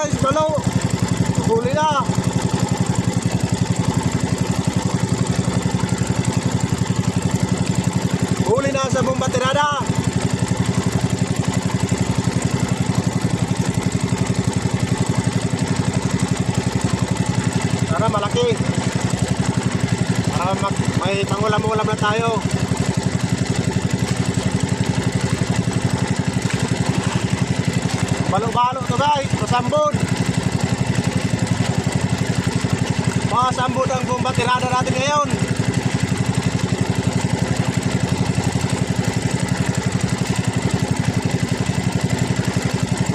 guys, balo. Huli na. Huli na sa bomba tirada. Tara, malaki. Para may pangulam-ulam na tayo. Balo-balo to guys, masambod. Masambod ang bomba tirada natin ngayon.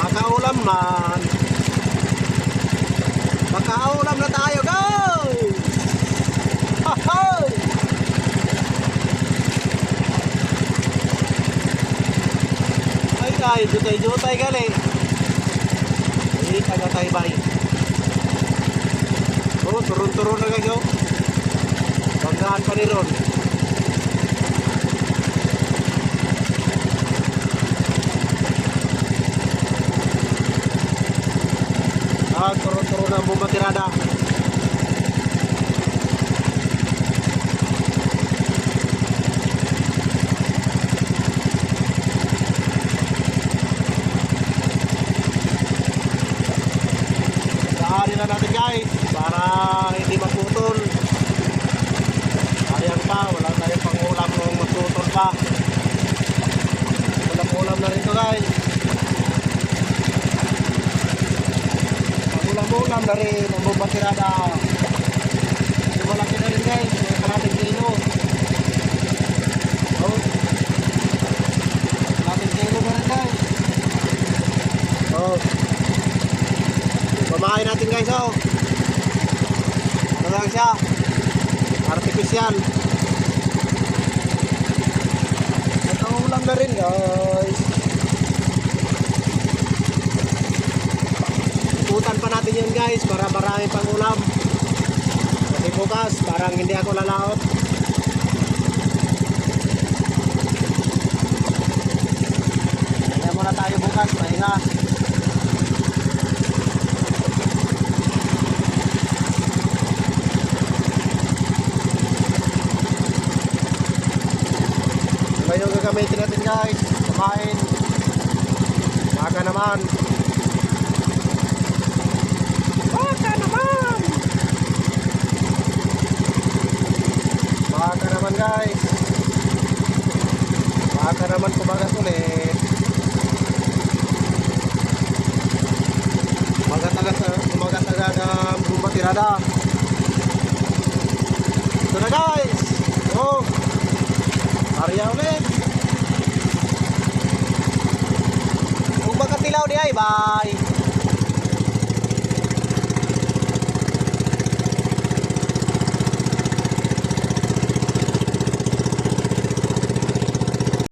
Makaulam man. Makaulam na tayo guys. Hahay! Ay guys, jutay-jutay gali. Taga-taybay. Oh, turun-turun na guys, oh. Banggaan pa ni Ron. Turun-turun ang bomba tirada. Na natin guys para hindi magputol. Sayang pa, wala tayong pangulam nung magputol pa. Ulam-ulam na rin to guys. Ulam-ulam na rin ang bomba tirada. Malaki na rin guys, kalating kilo. Oh, kalating kilo na rin guys. Oh, pamahay natin guys, oh. Ano lang siya, artificial. Nataulam na rin guys. Ikutan pa natin yun guys para marami pang ulam. Kasi bukas parang hindi ako lalaot. Kaya muna tayo bukas, pahinga. Yung gagamitin natin guys, kumain. Baka naman. Baka naman. Baka naman guys. Baka naman kumagas ulit. Kumagas agad ang bomba tirada. Ito na guys. Oh, area ulit. Kung magkatilaw di ay, bye.